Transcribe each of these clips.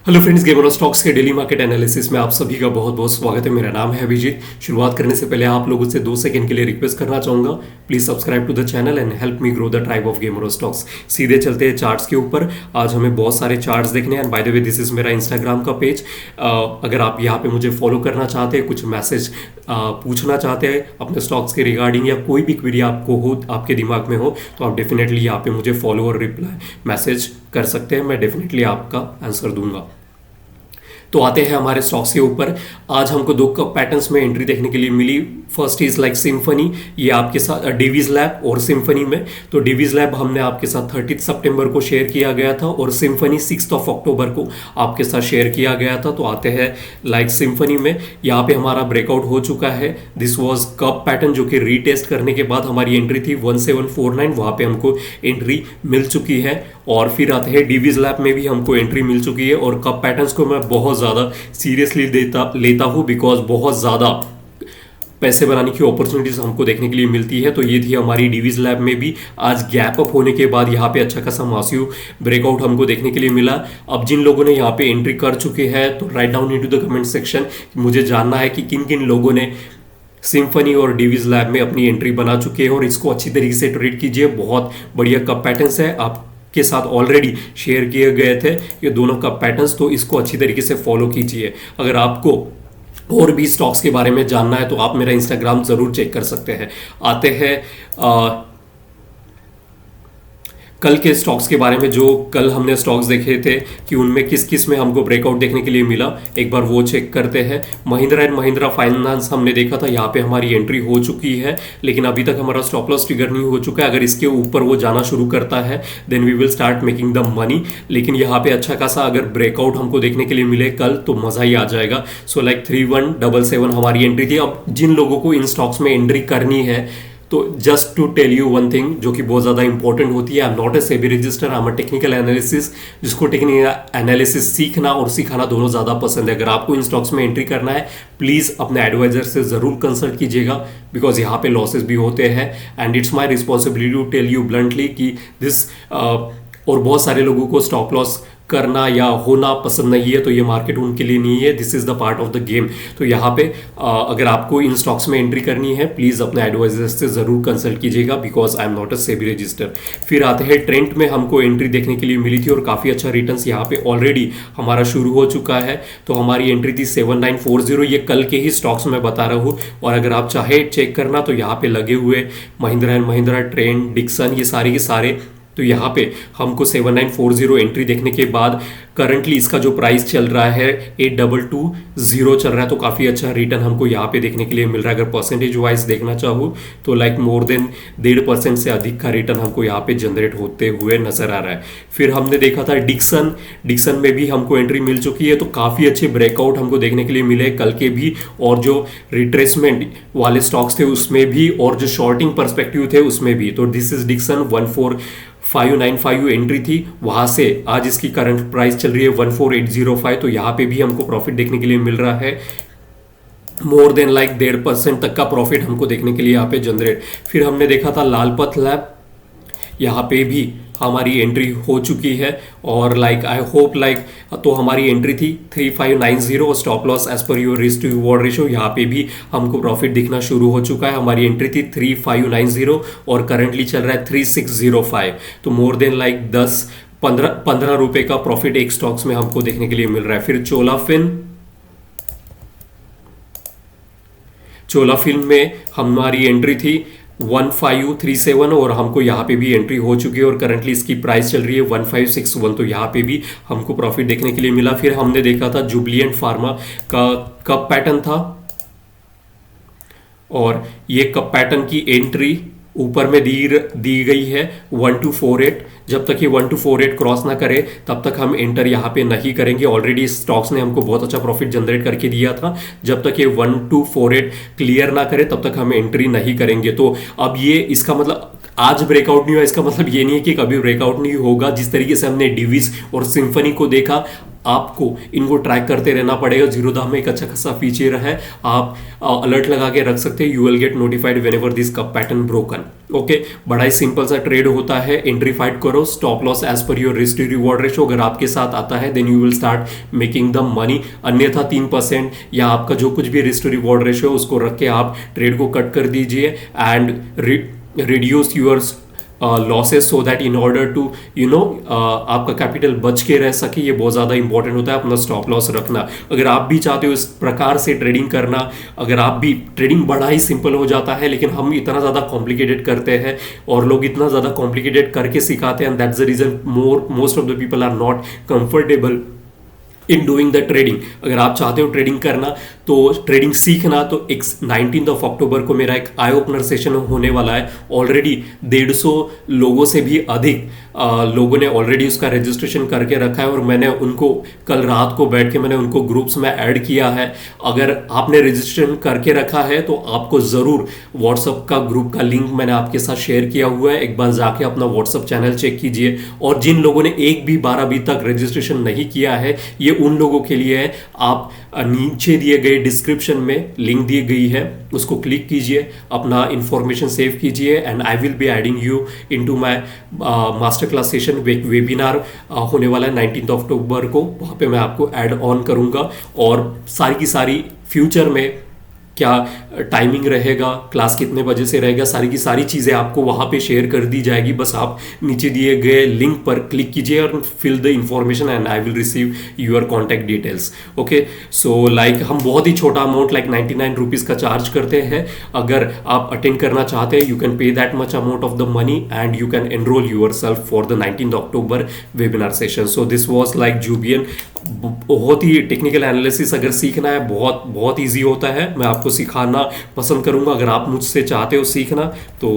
Hello friends, gamer और stocks के daily market analysis में आप सभी का बहुत बहुत स्वागत है। मेरा नाम है अभिजीत। शुरुआत करने से पहले आप लोगों से 2 सेकंड के लिए रिक्वेस्ट करना चाहूंगा, please subscribe to the channel and help me grow the tribe of gamer और स्टॉक्स। सीधे चलते हैं चार्ट्स के ऊपर। आज हमें बहुत सारे चार्ट्स देखने हैं। And by the way, this is मेरा इंस्टाग्राम का पेज। अगर आप यहाँ पे मुझे फॉलो करना चाहते हैं, कुछ मैसेज पूछना चाहते हैं अपने स्टॉक्स के रिगार्डिंग, या कोई भी क्वेरी आपको हो, आपके दिमाग में हो, तो आप डेफिनेटली यहाँ पे मुझे फॉलो और रिप्लाई मैसेज कर सकते हैं। मैं डेफिनेटली आपका आंसर दूंगा। तो आते हैं हमारे स्टॉक्स के ऊपर। आज हमको दो पैटर्न्स में एंट्री देखने के लिए मिली। फर्स्ट इज लाइक सिम्फनी, ये आपके साथ डिवीज लैब और सिम्फनी में। तो डिवीज लैब हमने आपके साथ 30 सितंबर को शेयर किया गया था और सिम्फनी 6 अक्टूबर को आपके साथ शेयर किया गया था। तो आते हैं लाइक सिम्फनी में। यहाँ पे हमारा ब्रेकआउट हो चुका है। दिस वाज कप पैटर्न, जो कि रीटेस्ट करने के बाद हमारी एंट्री थी 1749, वहाँ पे हमको एंट्री मिल चुकी है। और फिर आते हैं डिवीज लैब में भी हमको एंट्री मिल चुकी है। और कप पैटर्न्स को मैं बहुत ज़्यादा सीरियसली लेता हूँ, बिकॉज बहुत ज़्यादा पैसे बनाने की अपॉर्चुनिटीज हमको देखने के लिए मिलती है। तो ये थी हमारी डिवीज लैब में भी। आज गैप अप होने के बाद यहाँ पे अच्छा खासा मासिव ब्रेकआउट हमको देखने के लिए मिला। अब जिन लोगों ने यहाँ पे एंट्री कर चुके हैं, तो write down into the comment section. मुझे जानना है कि किन किन लोगों ने सिम्फनी और डिवीज लैब में अपनी एंट्री बना चुके हैं, और इसको अच्छी तरीके से ट्रेड कीजिए। बहुत बढ़िया कप पैटर्न्स है, आप के साथ ऑलरेडी शेयर किए गए थे ये दोनों कप पैटर्न्स। तो इसको अच्छी तरीके से फॉलो कीजिए। अगर आपको और भी स्टॉक्स के बारे में जानना है तो आप मेरा इंस्टाग्राम जरूर चेक कर सकते हैं। आते हैं कल के स्टॉक्स के बारे में। जो कल हमने स्टॉक्स देखे थे कि उनमें किस किस में हमको ब्रेकआउट देखने के लिए मिला, एक बार वो चेक करते हैं। महिंद्रा एंड महिंद्रा फाइनेंस हमने देखा था, यहाँ पे हमारी एंट्री हो चुकी है, लेकिन अभी तक हमारा स्टॉप लॉस ट्रिगर नहीं हो चुका है। अगर इसके ऊपर वो जाना शुरू करता है then we will start making the money. लेकिन यहाँ पे अच्छा खासा अगर ब्रेकआउट हमको देखने के लिए मिले कल, तो मजा ही आ जाएगा। सो लाइक 3177 हमारी एंट्री थी। अब जिन लोगों को इन स्टॉक्स में एंट्री करनी है, तो just to tell you one thing जो कि बहुत ज़्यादा इंपॉर्टेंट होती है, I am not a SEBI register, I am a technical analysis, जिसको टेक्निकल एनालिसिस सीखना और सिखाना दोनों ज़्यादा पसंद है। अगर आपको इन स्टॉक्स में एंट्री करना है, प्लीज़ अपने एडवाइजर से ज़रूर कंसल्ट कीजिएगा, बिकॉज यहाँ पे लॉसेस भी होते हैं। And it's my responsibility to tell you bluntly कि दिस और बहुत सारे लोगों को स्टॉप लॉस करना या होना पसंद नहीं है, तो ये मार्केट उनके लिए नहीं है। This is the part of the game. तो यहाँ पे अगर आपको इन स्टॉक्स में एंट्री करनी है, प्लीज अपने एडवाइजर से जरूर कंसल्ट कीजिएगा, because I am not a SEBI register. फिर आते हैं ट्रेंड में हमको एंट्री देखने के लिए मिली थी और काफ़ी अच्छा रिटर्न्स यहाँ पे ऑलरेडी हमारा शुरू हो चुका है। तो हमारी एंट्री थी 7940, ये कल के ही स्टॉक्स में बता रहा हूँ। और अगर आप चाहे चेक करना, तो यहाँ पे लगे हुए Mahindra and Mahindra, Trent, Dixon, ये सारे के सारे। तो यहाँ पे हमको 7940 एंट्री देखने के बाद करंटली इसका जो प्राइस चल रहा है 8220 चल रहा है। तो काफ़ी अच्छा रिटर्न हमको यहाँ पे देखने के लिए मिल रहा है। अगर परसेंटेज वाइज देखना चाहूँ तो लाइक मोर देन 1.5% से अधिक का रिटर्न हमको यहाँ पे जनरेट होते हुए नजर आ रहा है। फिर हमने देखा था डिक्सन में भी हमको एंट्री मिल चुकी है। तो काफ़ी अच्छे ब्रेकआउट हमको देखने के लिए मिले कल के भी, और जो रिट्रेसमेंट वाले स्टॉक्स थे उसमें भी, और जो शॉर्टिंग परस्पेक्टिव थे उसमें भी। तो दिस इज डिक्सन 14595 एंट्री थी, वहां से आज इसकी करंट प्राइस चल रही है 14805। तो यहाँ पे भी हमको प्रॉफिट देखने के लिए मिल रहा है, मोर देन लाइक 1.5% तक का प्रॉफिट हमको देखने के लिए यहाँ पे जनरेट। फिर हमने देखा था लालपत लैब, यहाँ पे भी हमारी एंट्री हो चुकी है। और लाइक आई होप लाइक, तो हमारी एंट्री थी 3590, stop loss as per your risk to reward ratio, यहाँ पे भी हमको प्रॉफिट दिखना शुरू हो चुका है। हमारी एंट्री थी 3590 और करंटली चल रहा है 3605। तो मोर देन लाइक 10-15 रुपए का प्रॉफिट एक स्टॉक्स में हमको देखने के लिए मिल रहा है। फिर चोला फिल्म में हमारी एंट्री थी 1537 और हमको यहाँ पे भी एंट्री हो चुकी है, और करंटली इसकी प्राइस चल रही है 1561। तो यहाँ पे भी हमको प्रॉफिट देखने के लिए मिला। फिर हमने देखा था जुबलिएंट फार्मा का कप पैटर्न था, और ये कप पैटर्न की एंट्री ऊपर में दी गई है 1248। जब तक ये 1248 क्रॉस ना करे तब तक हम एंटर यहाँ पे नहीं करेंगे। ऑलरेडी स्टॉक्स ने हमको बहुत अच्छा प्रॉफिट जनरेट करके दिया था। जब तक ये 1248 क्लियर ना करे तब तक हम एंट्री नहीं करेंगे। तो अब ये इसका मतलब आज ब्रेकआउट नहीं हुआ, इसका मतलब ये नहीं है कि कभी ब्रेकआउट नहीं होगा। जिस तरीके से हमने डिवीज और सिम्फनी को देखा, आपको इनको ट्रैक करते रहना पड़ेगा। जीरोधा में एक अच्छा खासा फीचर है, आप अलर्ट लगा के रख सकते हैं, you will get notified whenever this cup pattern broken. Okay, बड़ा ही सिंपल सा ट्रेड होता है, एंट्री फाइट करो, stop loss as per your risk to reward ratio अगर आपके साथ आता है then you will start making the money, अन्यथा 3% या आपका जो कुछ भी रिस्क टू रिवॉर्ड रेशो है उसको रख के आप ट्रेड को कट कर दीजिए and reduce your losses so that in order to आपका कैपिटल बच के रह सके। ये बहुत ज़्यादा इंपॉर्टेंट होता है अपना स्टॉप लॉस रखना। अगर आप भी चाहते हो इस प्रकार से ट्रेडिंग करना, अगर आप भी, ट्रेडिंग बड़ा ही सिंपल हो जाता है लेकिन हम इतना ज़्यादा कॉम्प्लिकेटेड करते हैं और लोग इतना ज़्यादा कॉम्प्लिकेटेड करके सिखाते हैं, that's the reason most of the people are not comfortable in doing the trading. अगर आप चाहते हो ट्रेडिंग करना तो ट्रेडिंग सीखना, तो 19 अक्टूबर को मेरा एक आई ओपनर सेशन होने वाला है। ऑलरेडी 150 लोगों से भी अधिक लोगों ने ऑलरेडी उसका रजिस्ट्रेशन करके रखा है और मैंने उनको कल रात को बैठ के मैंने उनको ग्रुप्स में ऐड किया है। अगर आपने रजिस्ट्रेशन करके रखा है तो आपको ज़रूर व्हाट्सअप का ग्रुप का लिंक मैंने आपके साथ शेयर किया हुआ है, एक बार जाके अपना व्हाट्सअप चैनल चेक कीजिए। और जिन लोगों ने एक भी बार अभी तक रजिस्ट्रेशन नहीं किया है, ये उन लोगों के लिए है। आप नीचे दिए गए डिस्क्रिप्शन में लिंक दी गई है, उसको क्लिक कीजिए, अपना इंफॉर्मेशन सेव कीजिए and I will be adding you into my master class session. Webinar होने वाला है 19 अक्टूबर को, वहाँ पे मैं आपको ऐड ऑन करूँगा और सारी की सारी फ्यूचर में क्या टाइमिंग रहेगा, क्लास कितने बजे से रहेगा, सारी की सारी चीज़ें आपको वहाँ पे शेयर कर दी जाएगी। बस आप नीचे दिए गए लिंक पर क्लिक कीजिए और fill the information and I will receive your contact details. Okay, so like हम बहुत ही छोटा अमाउंट लाइक 99 रुपीज़ का चार्ज करते हैं। अगर आप अटेंड करना चाहते हैं, you can pay that much amount of the money and you can enroll yourself for the 19 October webinar session. So this was like जूबियन। बहुत ही टेक्निकल एनालिसिस अगर सीखना है, बहुत बहुत ईजी होता है, मैं आपको सिखाना पसंद करूंगा। अगर आप मुझसे चाहते हो सीखना तो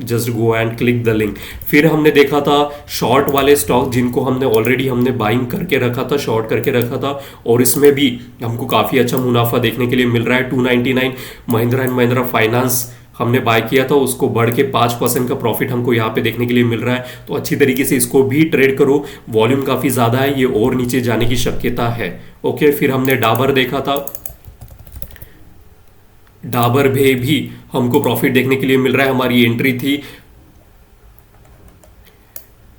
just go and click the link. फिर हमने देखा था शॉर्ट वाले स्टॉक जिनको हमने बाइंग करके रखा था, शॉर्ट करके रखा था, और इसमें भी हमको काफ़ी अच्छा मुनाफा देखने के लिए मिल रहा है। 299 महिंद्रा एंड महिंद्रा फाइनेंस हमने बाय किया था, उसको बढ़ के 5% का प्रॉफिट हमको यहाँ पे देखने के लिए मिल रहा है। तो अच्छी तरीके से इसको भी ट्रेड करो, वॉल्यूम काफ़ी ज़्यादा है, ये और नीचे जाने की शक्यता है। ओके, फिर हमने डाबर देखा था, डाबर भी हमको प्रॉफिट देखने के लिए मिल रहा है। हमारी एंट्री थी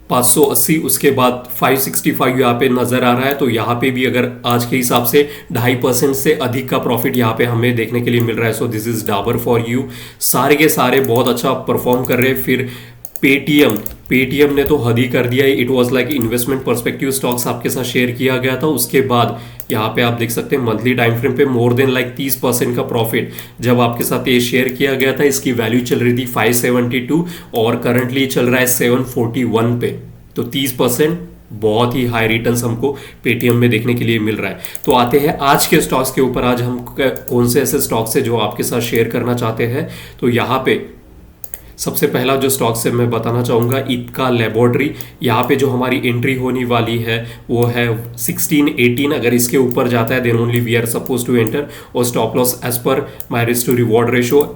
580, उसके बाद 565 यहाँ पे नजर आ रहा है। तो यहाँ पे भी अगर आज के हिसाब से 2.5% से अधिक का प्रॉफिट यहाँ पे हमें देखने के लिए मिल रहा है। So this is Dabur for you. सारे के सारे बहुत अच्छा परफॉर्म कर रहे हैं। फिर पेटीएम ने तो हद ही कर दिया है। It was like investment perspective stocks आपके साथ शेयर किया गया था। उसके बाद यहाँ पे आप देख सकते हैं मंथली टाइम फ्रेम पे मोर देन लाइक 30% का प्रॉफिट जब आपके साथ ये शेयर किया गया था। इसकी वैल्यू चल रही थी 572 और करंटली चल रहा है 741 पे। तो 30% बहुत ही हाई रिटर्न्स हमको पेटीएम में देखने के लिए मिल रहा है। तो आते हैं आज के स्टॉक्स के ऊपर। आज हम कौन से ऐसे स्टॉक्स है जो आपके साथ शेयर करना चाहते हैं। तो यहाँ पे सबसे पहला जो स्टॉक से मैं बताना चाहूँगा इप्का लैबोरेटरी। यहाँ पे जो हमारी एंट्री होने वाली है वो है 1618। अगर इसके ऊपर जाता है then only we are suppose to enter. और stop loss as per my risk to reward ratio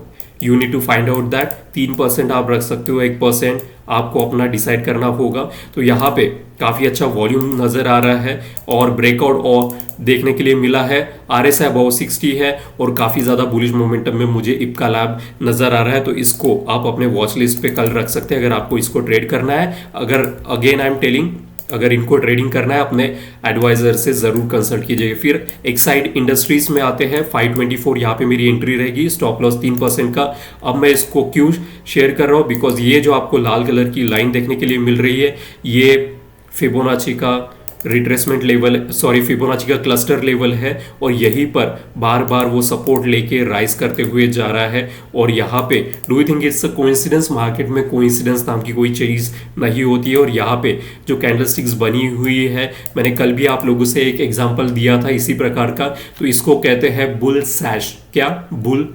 you need to find out that. 3% आप रख सकते हो, 1% आपको अपना डिसाइड करना होगा। तो यहाँ पे काफ़ी अच्छा वॉल्यूम नज़र आ रहा है और ब्रेकआउट और देखने के लिए मिला है। RSI अबाउ 60 है और काफ़ी ज़्यादा बुलिश मोमेंटम में मुझे इप्का लैब नज़र आ रहा है। तो इसको आप अपने वॉच लिस्ट पे कल रख सकते हैं अगर आपको इसको ट्रेड करना है। अगर अगेन आई एम टेलिंग, अगर इनको ट्रेडिंग करना है अपने एडवाइजर से ज़रूर कंसल्ट कीजिएगा। फिर एक्साइड इंडस्ट्रीज में आते हैं 524। यहाँ पे मेरी एंट्री रहेगी, स्टॉप लॉस 3% का। अब मैं इसको क्यों शेयर कर रहा हूँ, बिकॉज ये जो आपको लाल कलर की लाइन देखने के लिए मिल रही है ये फिबोनाची का रिट्रेसमेंट लेवल, फिबोनाची का क्लस्टर लेवल है और यहीं पर बार बार वो सपोर्ट लेके राइज करते हुए जा रहा है। और यहाँ पे do you think it's a coincidence? Market में कोइंसिडेंस नाम की कोई चीज़ नहीं होती है। और यहाँ पे जो कैंडलस्टिक्स बनी हुई है, मैंने कल भी आप लोगों से एक एग्जांपल दिया था इसी प्रकार का। तो इसको कहते हैं बुल सैश। क्या बुल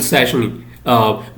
सैश नहीं,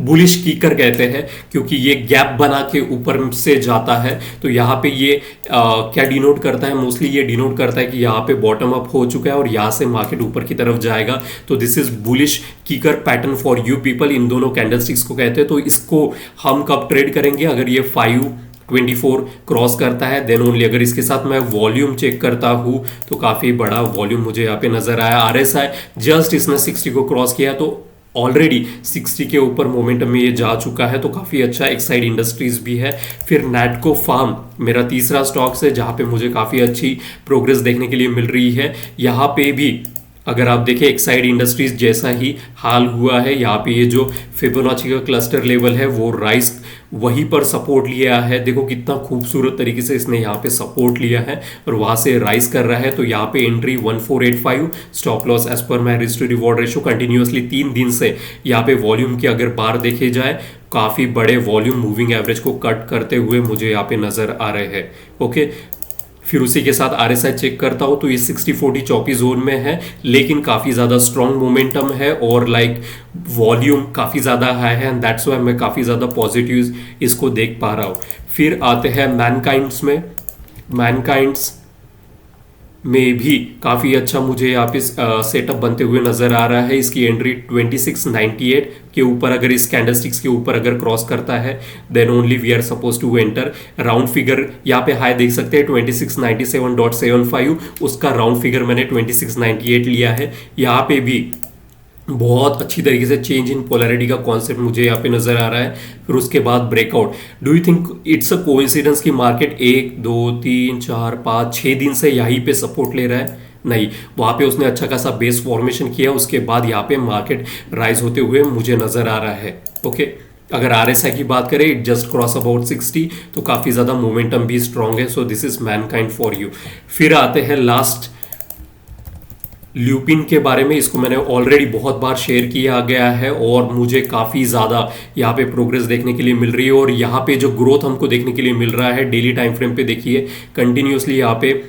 बुलिश कीकर कहते हैं, क्योंकि ये गैप बना के ऊपर से जाता है। तो यहाँ पे ये क्या डिनोट करता है? मोस्टली ये डिनोट करता है कि यहाँ पे बॉटम अप हो चुका है और यहाँ से मार्केट ऊपर की तरफ जाएगा। तो दिस इज बुलिश कीकर पैटर्न फॉर यू पीपल। इन दोनों कैंडलस्टिक्स को कहते हैं। तो इसको हम कब ट्रेड करेंगे? अगर ये 5 24 क्रॉस करता है देन ओनली। अगर इसके साथ मैं वॉल्यूम चेक करता हूँ तो काफ़ी बड़ा वॉल्यूम मुझे यहाँ पे नजर आया। RSI जस्ट इसने 60 को क्रॉस किया तो ऑलरेडी 60 के ऊपर मोमेंटम में ये जा चुका है, तो काफ़ी अच्छा। एक्साइड इंडस्ट्रीज भी है। फिर नैटको फार्म मेरा तीसरा स्टॉक्स है जहाँ पे मुझे काफ़ी अच्छी प्रोग्रेस देखने के लिए मिल रही है। यहाँ पे भी अगर आप देखें एक्साइड इंडस्ट्रीज जैसा ही हाल हुआ है। यहाँ पे ये जो फिबोनाची का क्लस्टर लेवल है वो राइज वहीं पर सपोर्ट लिया है। देखो कितना खूबसूरत तरीके से इसने यहाँ पे सपोर्ट लिया है और वहां से राइज कर रहा है। तो यहाँ पे entry 1485, stop loss as per my risk to reward ratio. Continuously 3 दिन से यहाँ पे वॉल्यूम की अगर बार देखे जाए काफ़ी बड़े वॉल्यूम मूविंग एवरेज को कट करते हुए मुझे यहाँ पे नजर आ रहे हैं। ओके, फिर उसी के साथ RSI चेक करता हूँ तो ये 60-40 चौकी जोन में है, लेकिन काफ़ी ज़्यादा स्ट्रॉन्ग मोमेंटम है और लाइक वॉल्यूम काफ़ी ज़्यादा हाई है एंड दैट्स वाई मैं काफ़ी ज़्यादा पॉजिटिव इसको देख पा रहा हूँ। फिर आते हैं मैनकाइंड्स में। मैनकाइंड्स में भी काफ़ी अच्छा मुझे यहाँ पे सेटअप बनते हुए नज़र आ रहा है। इसकी एंट्री 2698 के ऊपर अगर इस कैंडलस्टिक्स के ऊपर अगर क्रॉस करता है then only we are suppose to enter. Round figure यहाँ पे हाई देख सकते हैं 2697.75, उसका राउंड फिगर मैंने 2698 लिया है। यहाँ पे भी बहुत अच्छी तरीके से चेंज इन पोलैरिटी का कॉन्सेप्ट मुझे यहाँ पे नजर आ रहा है। फिर उसके बाद breakout. Do you think it's a coincidence की मार्केट 1 2 3 4 5 6 दिन से यहीं पे सपोर्ट ले रहा है? नहीं, वहाँ पे उसने अच्छा खासा बेस फॉर्मेशन किया, उसके बाद यहाँ पे मार्केट राइज होते हुए मुझे नजर आ रहा है। ओके, अगर RSI की बात करें इट जस्ट क्रॉस अबाउट 60, तो काफ़ी ज़्यादा मोमेंटम भी स्ट्रॉन्ग है। So this is Mankind for you. फिर आते हैं लास्ट ल्यूपिन के बारे में। इसको मैंने ऑलरेडी बहुत बार शेयर किया गया है और मुझे काफ़ी ज़्यादा यहाँ पे प्रोग्रेस देखने के लिए मिल रही है। और यहाँ पे जो ग्रोथ हमको देखने के लिए मिल रहा है डेली टाइम फ्रेम पे देखिए कंटिन्यूसली यहाँ पे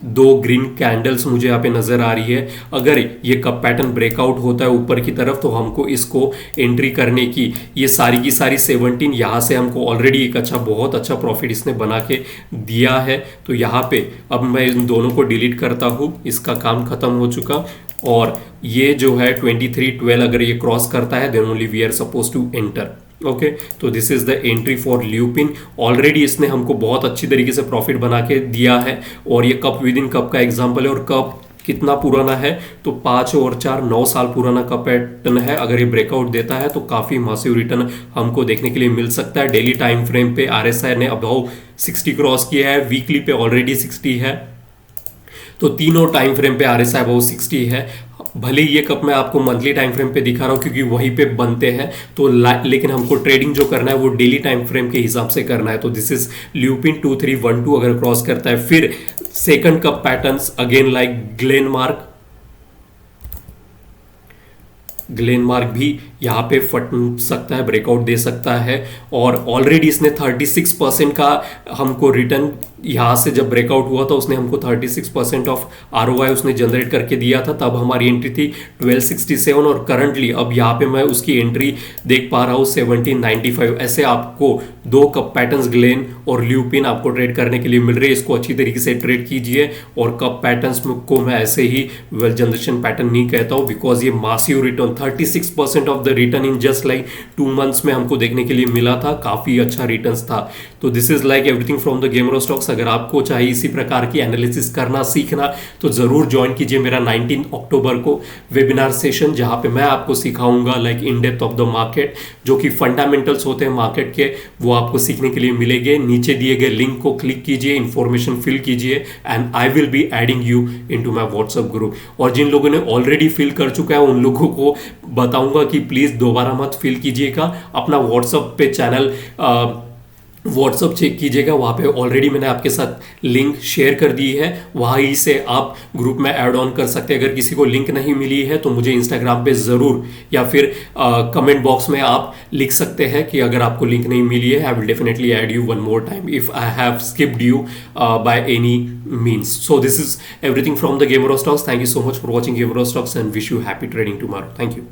2 ग्रीन कैंडल्स मुझे यहाँ पे नजर आ रही है। अगर ये कप पैटर्न ब्रेकआउट होता है ऊपर की तरफ तो हमको इसको एंट्री करने की ये सारी की सारी 17 यहाँ से हमको ऑलरेडी एक अच्छा बहुत अच्छा प्रॉफिट इसने बना के दिया है। तो यहाँ पे अब मैं इन दोनों को डिलीट करता हूँ, इसका काम खत्म हो चुका। और ये जो है 2312 अगर ये क्रॉस करता है then only we are suppose to enter. Okay, तो this is the entry for Lupin. Already इसने हमको बहुत अच्छी तरीके से प्रॉफिट बना के दिया है और ये कप विद इन कप का एग्जांपल है। और कप कितना पुराना है तो 5 और 4 9 साल पुराना कप पैटर्न है। अगर ये ब्रेकआउट देता है तो काफी मासिव रिटर्न हमको देखने के लिए मिल सकता है। डेली टाइम फ्रेम पे RSI ने अबाउ 60 क्रॉस किया है, वीकली पे ऑलरेडी 60 है, तो तीनों टाइम फ्रेम पे RSI अबाउ 60 है। भले ये कप मैं आपको मंथली टाइम फ्रेम पे दिखा रहा हूँ क्योंकि वहीं पे बनते हैं, तो लेकिन हमको ट्रेडिंग जो करना है वो डेली टाइम फ्रेम के हिसाब से करना है। तो दिस इज ल्यूपिन 2312 अगर क्रॉस करता है। फिर second cup patterns again like Glenmark भी यहाँ पे फट सकता है, ब्रेकआउट दे सकता है। और ऑलरेडी इसने 36% का हमको रिटर्न यहाँ से जब ब्रेकआउट हुआ था उसने हमको 36% ऑफ ROI उसने जनरेट करके दिया था, तब हमारी एंट्री थी 1267 और करंटली अब यहाँ पे मैं उसकी एंट्री देख पा रहा हूँ 1795। ऐसे आपको 2 कप पैटर्न्स ग्लेन और ल्यूपिन आपको ट्रेड करने के लिए मिल रहे हैं। इसको अच्छी तरीके से ट्रेड कीजिए। और कप पैटर्न्स को मैं ऐसे ही वेल्थ जनरेशन पैटर्न नहीं कहता हूँ बिकॉज ये massive return 36% of the return in just like 2 months में हमको देखने के लिए मिला था, काफी अच्छा रिटर्न्स था। तो this is like everything from the gamer stocks. अगर आपको चाहिए इसी प्रकार की एनालिसिस करना सीखना तो जरूर ज्वाइन कीजिए मेरा 19 अक्टूबर को वेबिनार सेशन, जहां पे मैं आपको सिखाऊंगा like in depth of the market, जो कि फंडामेंटल्स होते हैं मार्केट के, वो आपको सीखने के लिए मिलेंगे। नीचे दिए गए लिंक को क्लिक कीजिए, इंफॉर्मेशन फिल कीजिए and I will be adding you into my WhatsApp group. और जिन लोगों ने ऑलरेडी फिल कर चुका है उन लोगों को बताऊंगा कि प्लीज दोबारा मत फिल कीजिएगा, अपना व्हाट्सएप पे चैनल व्हाट्सअप चेक कीजिएगा, वहाँ पे ऑलरेडी मैंने आपके साथ लिंक शेयर कर दी है, वहीं से आप ग्रुप में ऐड ऑन कर सकते हैं। अगर किसी को लिंक नहीं मिली है तो मुझे इंस्टाग्राम पे ज़रूर या फिर कमेंट बॉक्स में आप लिख सकते हैं कि अगर आपको लिंक नहीं मिली है, I will definitely add you one more time if I have skipped you by any means. So this is everything from the gamer of stocks. Thank you so much for watching gamer of stocks and wish you happy trading tomorrow. Thank you.